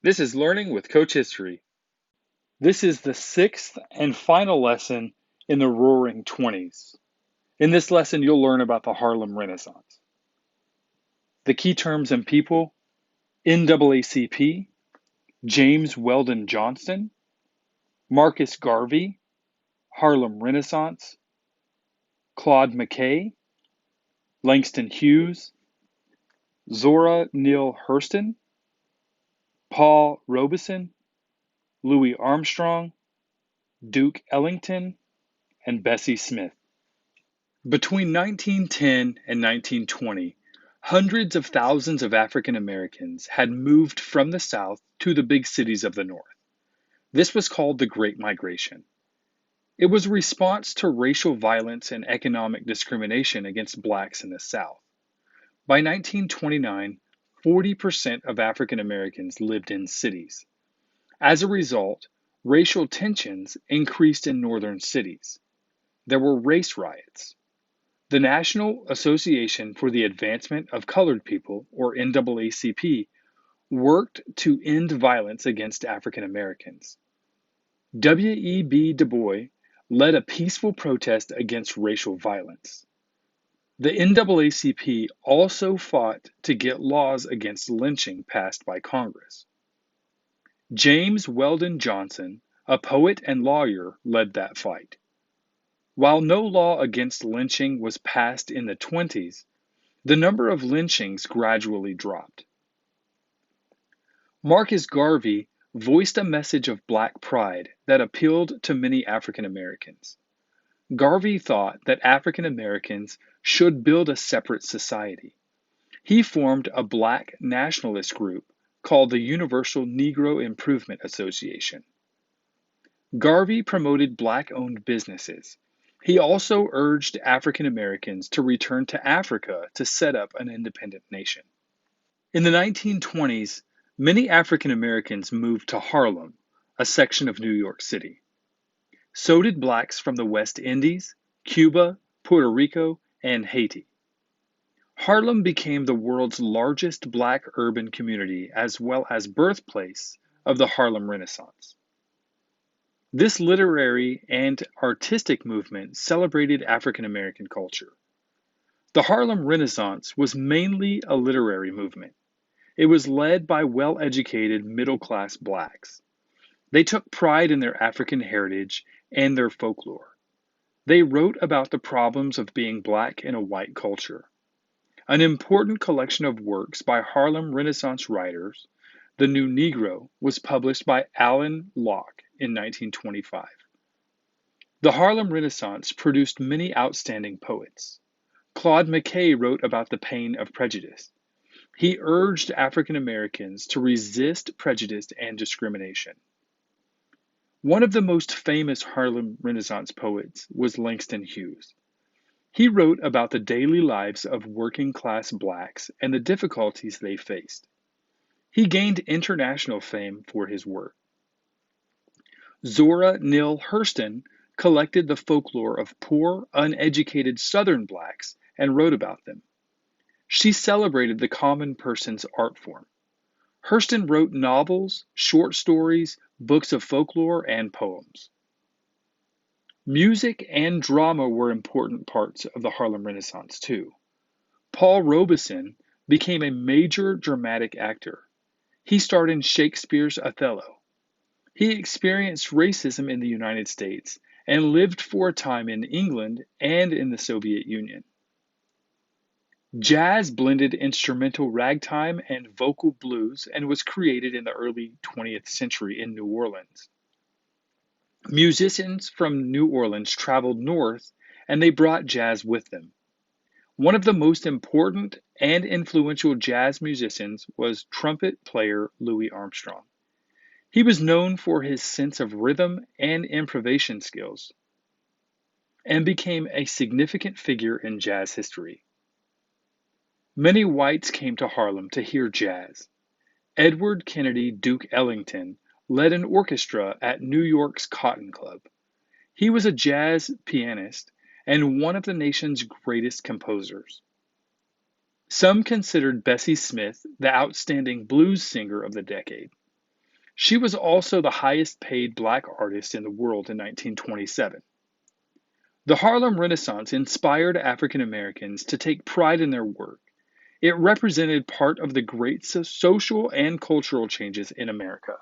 This is Learning with Coach History. This is the sixth and final lesson in the Roaring Twenties. In this lesson, you'll learn about the Harlem Renaissance. The key terms and people: NAACP, James Weldon Johnson, Marcus Garvey, Harlem Renaissance, Claude McKay, Langston Hughes, Zora Neale Hurston, Paul Robeson, Louis Armstrong, Duke Ellington, and Bessie Smith. Between 1910 and 1920, hundreds of thousands of African Americans had moved from the South to the big cities of the North. This was called the Great Migration. It was a response to racial violence and economic discrimination against blacks in the South. By 1929, 40% of African Americans lived in cities. As a result, racial tensions increased in northern cities. There were race riots. The National Association for the Advancement of Colored People, or NAACP, worked to end violence against African Americans. W.E.B. Du Bois led a peaceful protest against racial violence. The NAACP also fought to get laws against lynching passed by Congress. James Weldon Johnson, a poet and lawyer, led that fight. While no law against lynching was passed in the 20s, the number of lynchings gradually dropped. Marcus Garvey voiced a message of black pride that appealed to many African Americans. Garvey thought that African Americans should build a separate society. He formed a black nationalist group called the Universal Negro Improvement Association. Garvey promoted black-owned businesses. He also urged African Americans to return to Africa to set up an independent nation. In the 1920s, many African Americans moved to Harlem, a section of New York City. So did blacks from the West Indies, Cuba, Puerto Rico, and Haiti. Harlem became the world's largest black urban community as well as birthplace of the Harlem Renaissance. This literary and artistic movement celebrated African American culture. The Harlem Renaissance was mainly a literary movement. It was led by well-educated middle-class blacks. They took pride in their African heritage and their folklore. They wrote about the problems of being black in a white culture. An important collection of works by Harlem Renaissance writers, The New Negro, was published by Allen Locke in 1925. The Harlem Renaissance produced many outstanding poets. Claude McKay wrote about the pain of prejudice. He urged African Americans to resist prejudice and discrimination. One of the most famous Harlem Renaissance poets was Langston Hughes. He wrote about the daily lives of working class blacks and the difficulties they faced. He gained international fame for his work. Zora Neale Hurston collected the folklore of poor, uneducated Southern blacks and wrote about them. She celebrated the common person's art form. Hurston wrote novels, short stories, books of folklore, and poems. Music and drama were important parts of the Harlem Renaissance, too. Paul Robeson became a major dramatic actor. He starred in Shakespeare's Othello. He experienced racism in the United States and lived for a time in England and in the Soviet Union. Jazz blended instrumental ragtime and vocal blues and was created in the early 20th century in New Orleans. Musicians from New Orleans traveled north and they brought jazz with them. One of the most important and influential jazz musicians was trumpet player Louis Armstrong. He was known for his sense of rhythm and improvisation skills and became a significant figure in jazz history. Many whites came to Harlem to hear jazz. Edward Kennedy Duke Ellington led an orchestra at New York's Cotton Club. He was a jazz pianist and one of the nation's greatest composers. Some considered Bessie Smith the outstanding blues singer of the decade. She was also the highest paid black artist in the world in 1927. The Harlem Renaissance inspired African Americans to take pride in their work. It represented part of the great social and cultural changes in America.